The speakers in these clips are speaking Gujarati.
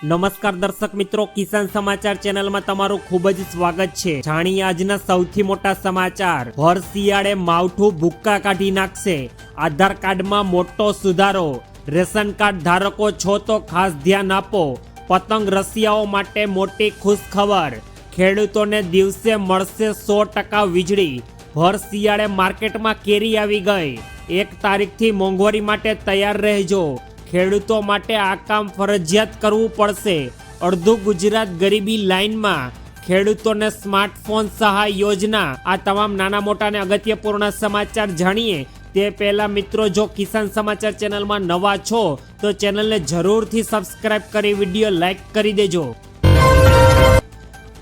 નમસ્કાર દર્શક મિત્રો, કિસાન સમાચાર ચેનલમાં તમારું ખૂબ જ સ્વાગત છે। જાણીએ આજના સૌથી મોટા સમાચાર। ભર શિયાળે માવઠું ભૂક્કા કાઢી નાખશે, આધાર કાર્ડમાં મોટો સુધારો। રેશન કાર્ડ ધારકો છો તો ખાસ ધ્યાન આપો। પતંગ રસિયાઓ માટે મોટી ખુશખબર, ખેડૂતોને દિવસે મળશે 100% વીજળી। ભર શિયાળે માર્કેટમાં કેરી આવી ગઈ, 1 તારીખથી મોંઘવારી માટે તૈયાર રહેજો। ખેડૂતો માટે આ કામ ફરજિયાત કરવું પડશે। અડધું ગુજરાત ગરીબી લાઇનમાં, ખેડૂતોને સ્માર્ટફોન સહાય યોજના। આ તમામ નાના મોટા અને અગત્યપૂર્ણ સમાચાર જાણીએ તે પહેલા મિત્રો, જો કિસાન સમાચાર ચેનલમાં નવા છો તો ચેનલને જરૂરથી સબસ્ક્રાઇબ કરી વિડીયો લાઈક કરી દેજો।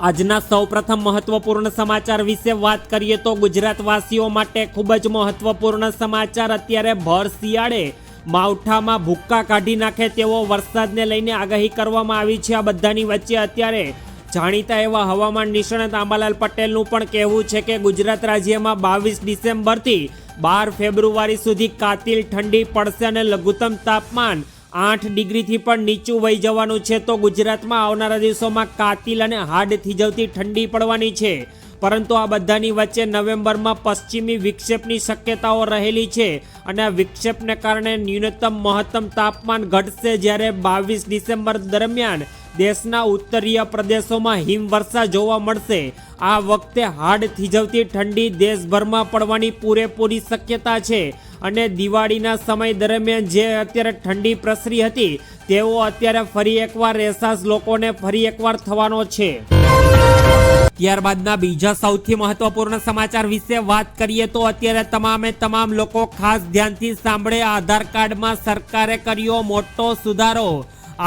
આજના સૌપ્રથમ મહત્વપૂર્ણ સમાચાર વિશે વાત કરીએ તો ગુજરાતવાસીઓ માટે ખૂબ જ મહત્વપૂર્ણ સમાચાર। અત્યારે ભર શિયાળે માવઠામાં ભૂક્કા કાઢી નાખે તેવો વરસાદને લઈને આગાહી કરવામાં આવી છે। આ બધાની વચ્ચે અત્યારે જાણીતા એવા હવામાન નિષ્ણાત આંબાલાલ પટેલનું પણ કહેવું છે કે ગુજરાત રાજ્યમાં 22 ડિસેમ્બરથી 12 ફેબ્રુઆરી સુધી કાતિલ ઠંડી પડશે અને લઘુત્તમ તાપમાન 8 ડિગ્રીથી પણ નીચું વહી જવાનું છે। તો ગુજરાતમાં આવનારા દિવસોમાં કાતિલ અને હાડ થીજવતી ઠંડી પડવાની છે। પરંતુ આ બધાની વચ્ચે નવેમ્બરમાં પશ્ચિમી વિક્ષેપની શક્યતાઓ રહેલી છે અને આ વિક્ષેપને કારણે ન્યૂનતમ મહત્તમ તાપમાન ઘટશે, જ્યારે 22 ડિસેમ્બર દરમિયાન દેશના ઉત્તરીય પ્રદેશોમાં હિમવર્ષા જોવા મળશે। આ વખતે હાડ થીજવતી ઠંડી દેશભરમાં પડવાની પૂરેપૂરી શક્યતા છે અને દિવાળીના સમય દરમિયાન જે અત્યારે ઠંડી પ્રસરી હતી તેવો અત્યારે ફરી એકવાર અહેસાસ લોકોને ફરી એકવાર થવાનો છે। ત્યારબાદના બીજા સૌથી મહત્વપૂર્ણ સમાચાર વિશે વાત કરીએ તો અત્યારે તમામ લોકો ખાસ ધ્યાનથી સાંભળે। આધાર કાર્ડમાં સરકારે કર્યો મોટો સુધારો।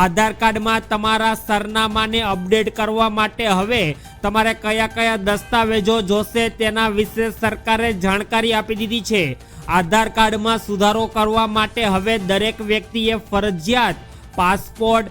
આધાર કાર્ડમાં તમારા સરનામાને અપડેટ કરવા માટે હવે તમારે કયા દસ્તાવેજો જોશે તેના વિશે સરકારે જાણકારી આપી દીધી છે। આધાર કાર્ડમાં સુધારો કરવા માટે હવે દરેક વ્યક્તિએ ફરજિયાત પાસપોર્ટ,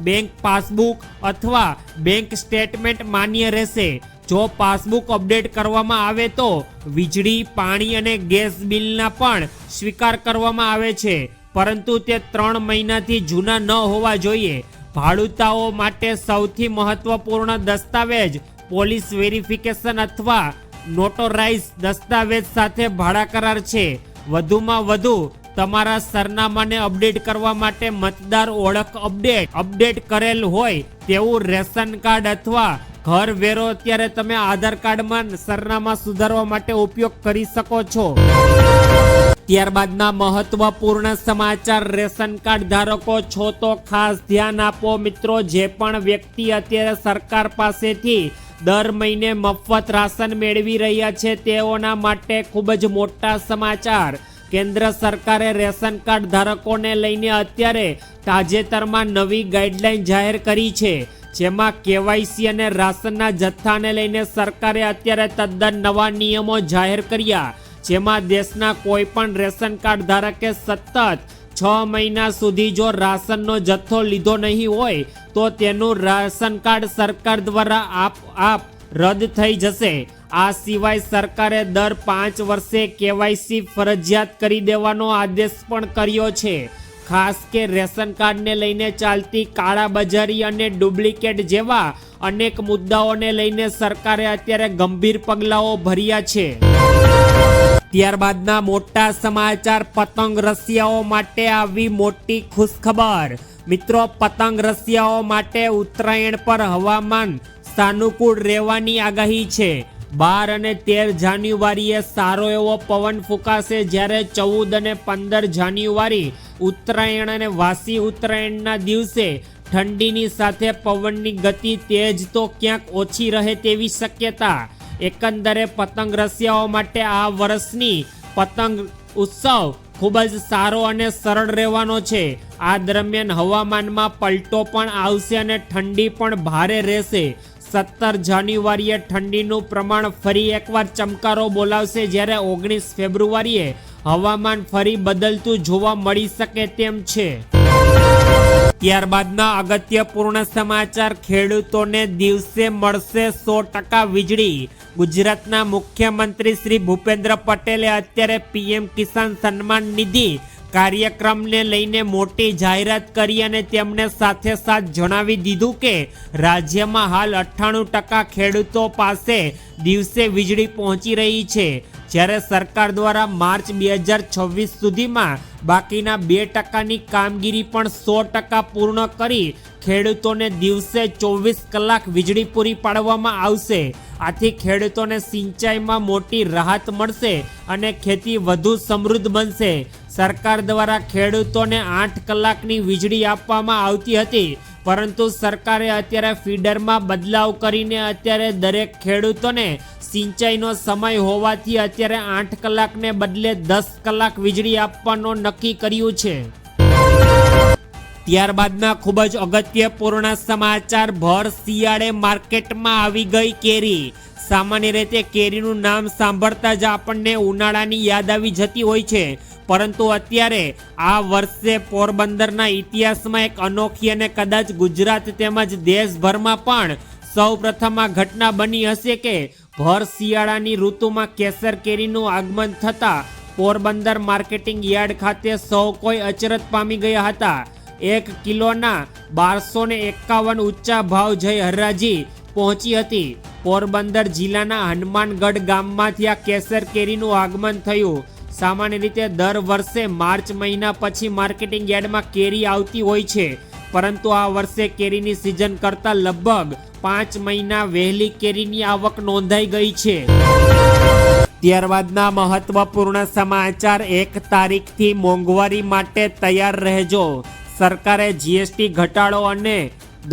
બેંક પાસબુક અથવા બેંક સ્ટેટમેન્ટ માન્ય રહેશે। જો પાસબુક અપડેટ કરવામાં આવે તો વીજળી, પાણી અને ગેસ બિલના પણ સ્વીકાર કરવામાં આવે છે, પરંતુ તે 3 મહિનાથી જૂના ન હોવા જોઈએ। ભાડૂતાઓ માટે સૌથી મહત્વપૂર્ણ દસ્તાવેજ પોલીસ વેરિફિકેશન અથવા નોટરાઇઝ દસ્તાવેજ સાથે ભાડા કરાર છે। વધુમાં વધુ તમારા સરનામાને અપડેટ કરવા માટે મતદાર ઓળખ અપડેટ કરેલ હોય તેવું રેશન કાર્ડ અથવા ઘર વેરો અત્યારે તમે આધાર કાર્ડમાં સરનામા સુધારવા માટે ઉપયોગ કરી શકો છો। ત્યારબાદના મહત્વપૂર્ણ સમાચાર, રેશન કાર્ડ ધારકો છો તો ખાસ ધ્યાન આપો મિત્રો। જે પણ વ્યક્તિ અત્યારે સરકાર પાસેથી દર મહિને મફત રાશન મેળવી રહ્યા છે તેઓના માટે ખૂબ જ મોટા સમાચાર। કેન્દ્ર સરકારે રેશન કાર્ડ ધારકોને લઈને અત્યારે તાજેતરમાં નવી ગાઈડલાઈન જાહેર કરી છે, જેમાં કેવાયસી અને રાશનના જથ્થાને લઈને સરકારે અત્યારે તદ્દન નવા નિયમો જાહેર કર્યા, જેમાં દેશના કોઈ પણ રેશન કાર્ડ ધારકે સતત 6 મહિના સુધી જો રાશનનો જથ્થો લીધો નહીં હોય તો તેનું રાશન કાર્ડ સરકાર દ્વારા આપઆપ રદ થઈ જશે। આ સિવાય સરકારે દર 5 વર્ષે કેવાયસી ફરજિયાત કરી દેવાનો આદેશ પણ કર્યો છે। ખાસ કે રેશન કાર્ડને લઈને ચાલતી કાળાબજારી અને ડુપ્લિકેટ જેવા અનેક મુદ્દાઓને લઈને સરકારે અત્યારે ગંભીર પગલાઓ ભર્યા છે। ત્યારબાદના મોટા સમાચાર, પતંગ રસિયાઓ માટે આવી મોટી ખુશખબર। મિત્રો, પતંગ રસિયાઓ માટે ઉત્તરાયણ પર હવામાન સાનુકૂળ રહેવાની આગાહી છે। 12 અને 13 જાન્યુઆરીએ સારો એવો પવન ફૂંકાશે, જ્યારે 14 અને 15 જાન્યુઆરી ઉત્તરાયણ અને વાસી ઉત્તરાયણના દિવસે ઠંડીની સાથે પવનની ગતિ તેજ તો ક્યાંક ઓછી રહે તેવી શક્યતા। એકંદરે પતંગ રસિયાઓ માટે આ વર્ષની પતંગ ઉત્સવ ખૂબ જ સારો અને સરળ રહેવાનો છે। આ દરમિયાન હવામાનમાં પલટો પણ આવશે અને ઠંડી પણ ભારે રહેશે। 17 જાન્યુઆરીએ ઠંડીનું પ્રમાણ ફરી એકવાર ચમકારો બોલાવશે, જ્યારે 19 ફેબ્રુઆરીએ હવામાન ફરી બદલતું જોવા મળી શકે તેમ છે। ત્યારબાદના અગત્યપૂર્ણ સમાચાર, ખેડૂતોને દિવસે મળશે 100% વીજળી। ગુજરાતના મુખ્યમંત્રી શ્રી ભૂપેન્દ્ર પટેલે અત્યારે PM કિસાન સન્માન નિધિ કાર્યક્રમને લઈને મોટી જાહેરાત કરી અને તેમણે સાથે સાથ જણાવી દીધું કે રાજ્યમાં હાલ 98% ખેડૂતો પાસે દિવસે વીજળી પહોંચી રહી છે, જ્યારે સરકાર દ્વારા માર્ચ 2026 સુધીમાં બાકીના 2%ની કામગીરી પણ 100% પૂર્ણ કરી ખેડૂતોને દિવસે 24 કલાક વીજળી પૂરી પાડવામાં આવશે. આથી ખેડૂતોને સિંચાઈમાં મોટી રાહત મળશે અને ખેતી વધુ સમૃદ્ધ બનશે. સરકાર દ્વારા ખેડૂતોને 8 કલાકની વીજળી આપવામાં આવતી હતી, પરંતુ સરકારે અત્યારે ફીડરમાં બદલાવ કરીને અત્યારે દરેક ખેડૂતોને સિંચાઈનો સમય હોવાથી અત્યારે 8 કલાકને બદલે 10 કલાક વીજળી આપવાનો નક્કી કર્યું છે. ત્યારબાદના ખૂબ જ અગત્યપૂર્ણ સમાચાર, ભર શિયાળે માર્કેટમાં આવી ગઈ કેરી. સામાન્ય રીતે કેરીનું નામ સાંભળતા જ આપણને ઉનાળાની યાદ આવી જતી હોય છે, પરંતુ અત્યારે આ વર્ષે પોરબંદરના ઇતિહાસમાં એક અનોખી અને કદાચ ગુજરાત તેમજ દેશભરમાં પણ સૌ પ્રથમ આ ઘટના બની હશે કે ભર શિયાળાની ઋતુમાં કેસર કેરીનું આગમન થતાં પોરબંદર માર્કેટિંગ યાર્ડ ખાતે સૌ કોઈ અચરજ પામી ગયા હતા. 1 કિલોના 1251 ઊંચા ભાવ જઈ હરાજી પહોંચી હતી. પોરબંદર જિલ્લાના હનુમાનગઢ ગામમાંથી આ કેસર કેરીનું આગમન થયું. સામાન્ય રીતે દર વર્ષે માર્ચ મહિના પછી માર્કેટિંગ યાર્ડમાં કેરી આવતી હોય છે, પરંતુ આ વર્ષે કેરીની સિઝન કરતાં લગભગ 5 મહિના વહેલી કેરીની આવક નોંધાઈ ગઈ છે. ત્યારબાદના મહત્વપૂર્ણ સમાચાર, 1 તારીખથી મોંઘવારી માટે તૈયાર રહેજો. સરકારે જીએસટી ઘટાડો અને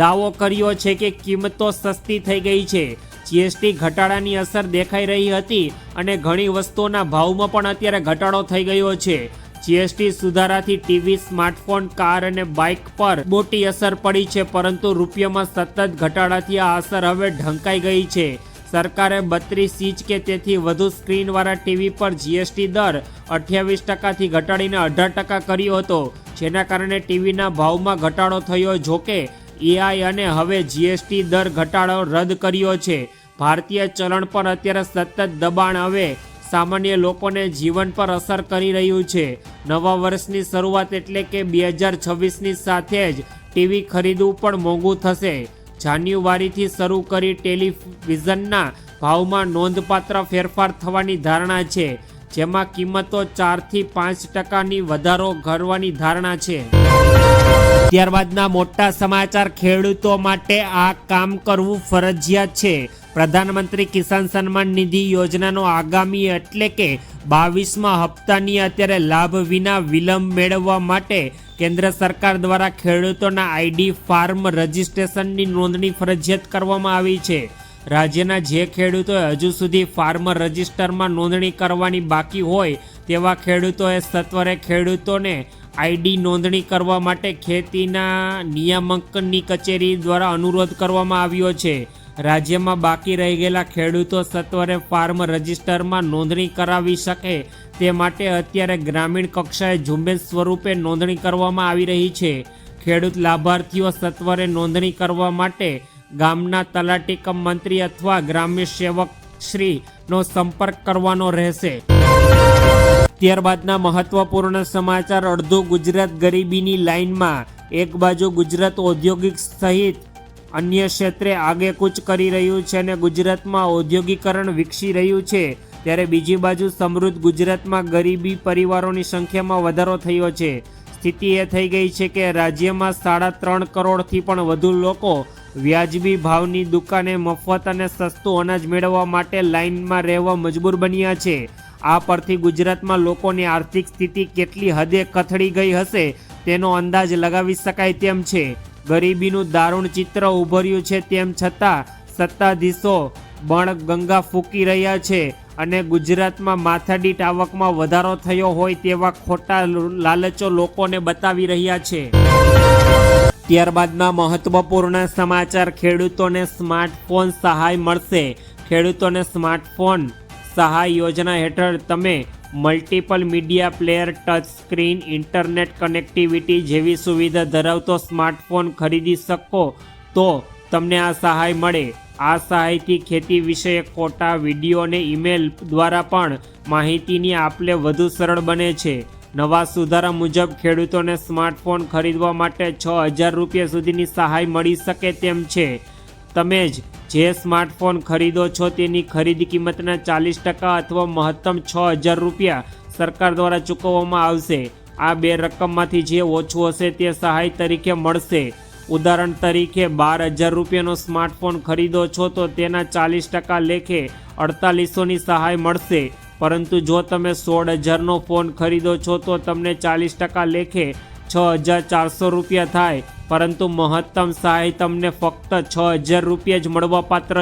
દાવો કર્યો છે કે કિંમતો સસ્તી થઈ ગઈ છે. જીએસટી ઘટાડાની અસર દેખાઈ રહી હતી અને ઘણી વસ્તુઓના ભાવમાં પણ અત્યારે ઘટાડો થઈ ગયો છે. જીએસટી સુધારાથી ટીવી, સ્માર્ટફોન, કાર અને બાઇક પર મોટી અસર પડી છે, પરંતુ રૂપિયામાં સતત ઘટાડાથી આ અસર હવે ઢંકાઈ ગઈ છે. સરકારે 32 ઇંચ કે તેથી વધુ સ્ક્રીનવાળા ટીવી પર જીએસટી દર 28%થી ઘટાડીને 18% કર્યો હતો, જેના કારણે ટીવીના ભાવમાં ઘટાડો થયો. જોકે એઆઈ અને હવે જીએસટી દર ઘટાડો રદ કર્યો છે. ભારતીય ચલણ પર અત્યારે સતત દબાણ હવે સામાન્ય લોકોને જીવન પર અસર કરી રહ્યું છે. નવા વર્ષની શરૂઆત એટલે કે 2026ની સાથે જ ટીવી ખરીદવું પણ મોંઘું થશે. જાન્યુઆરીથી શરૂ કરી ટેલિવિઝનના ભાવમાં નોંધપાત્ર ફેરફાર થવાની ધારણા છે, જેમાં કિંમતો 4થી 5%ની વધારો કરવાની ધારણા છે. ત્યારબાદના મોટા સમાચાર, ખેડૂતો માટે આ કામ કરવું ફરજિયાત છે. પ્રધાનમંત્રી કિસાન સન્માન નિધિ યોજનાનો આગામી એટલે કે 22મા હપ્તાની અત્યારે લાભ વિના વિલંબ મેળવવા માટે કેન્દ્ર સરકાર દ્વારા ખેડૂતોના આઈડી ફાર્મ રજિસ્ટ્રેશનની નોંધણી ફરજિયાત કરવામાં આવી છે. રાજ્યના જે ખેડૂતોએ હજુ સુધી ફાર્મર રજિસ્ટરમાં નોંધણી કરવાની બાકી હોય તેવા ખેડૂતોએ સત્વરે ખેડૂતોને આઈડી નોંધણી કરવા માટે ખેતીના નિયામકની કચેરી દ્વારા અનુરોધ કરવામાં આવ્યો છે. રાજ્યમાં બાકી રહી ગયેલા ખેડૂતો સત્વરે ફાર્મ રજિસ્ટરમાં નોંધણી કરાવી શકે તે માટે અત્યારે ગ્રામીણ કક્ષાએ ઝુંબેશ સ્વરૂપે નોંધણી કરવામાં આવી રહી છે. ખેડૂત લાભાર્થીઓ સત્વરે નોંધણી કરવા માટે ગામના તલાટી કમ મંત્રી અથવા ગ્રામ્ય સેવક શ્રીનો સંપર્ક કરવાનો રહેશે. ત્યારબાદના મહત્વપૂર્ણ સમાચાર, અડધું ગુજરાત ગરીબીની લાઇનમાં. એક બાજુ ગુજરાત ઔદ્યોગિક સહિત અન્ય ક્ષેત્રે આગેકૂચ કરી રહ્યું છે અને ગુજરાતમાં ઔદ્યોગિકરણ વિકસી રહ્યું છે, ત્યારે બીજી બાજુ સમૃદ્ધ ગુજરાતમાં ગરીબી પરિવારોની સંખ્યામાં વધારો થયો છે. સ્થિતિ એ થઈ ગઈ છે કે રાજ્યમાં 3.5 કરોડથી પણ વધુ લોકો વ્યાજબી ભાવની દુકાને મફત અને સસ્તું અનાજ મેળવવા માટે લાઇનમાં રહેવા મજબૂર બન્યા છે. આ પરથી ગુજરાતમાં લોકોની આર્થિક સ્થિતિ કેટલી હદે કથળી ગઈ હશે તેનો અંદાજ લગાવી શકાય તેમ છે. ગરીબીનું દારૂણ ચિત્ર ઉભર્યું છે, તેમ છતાં સત્તાધીશો બણગંગા ફૂંકી રહ્યા છે અને ગુજરાતમાં માથાદીઠ આવકમાં વધારો થયો હોય તેવા ખોટા લાલચો લોકોને બતાવી રહ્યા છે. ત્યારબાદના મહત્વપૂર્ણ સમાચાર, ખેડૂતોને સ્માર્ટફોન સહાય મળશે. ખેડૂતોને સ્માર્ટફોન સહાય યોજના હેઠળ તમે multiple media player, touch screen, internet connectivity જેવી સુવિધા ધરાવતો સ્માર્ટફોન ખરીદી શકો તો તમને આ સહાય મળે. આ સહાયથી ખેતી વિષયક ફોટા, વિડીયો અને ઈમેલ દ્વારા પણ માહિતીની આપલે વધુ સરળ બને છે. નવા સુધારા મુજબ ખેડૂતોને સ્માર્ટફોન ખરીદવા માટે 6,000 રૂપિયા સુધીની સહાય મળી શકે તેમ છે. તમે જે સ્માર્ટફોન ખરીદો છો તેની ખરીદી કિંમતના 40% અથવા મહત્તમ 6,000 રૂપિયા સરકાર દ્વારા ચૂકવવામાં આવશે. આ બે રકમમાંથી જે ઓછું હશે તે સહાય તરીકે મળશે. ઉદાહરણ તરીકે 12,000 રૂપિયાનો સ્માર્ટફોન ખરીદો છો તો તેના 40% લેખે 4,800ની સહાય મળશે. પરંતુ જો તમે 16,000નો ફોન ખરીદો છો તો તમને 40% લેખે 6,400 રૂપિયા થાય, પરંતુ મહત્તમ સહાય તમને ફક્ત 6,000 રૂપિયા જ મળવાપાત્ર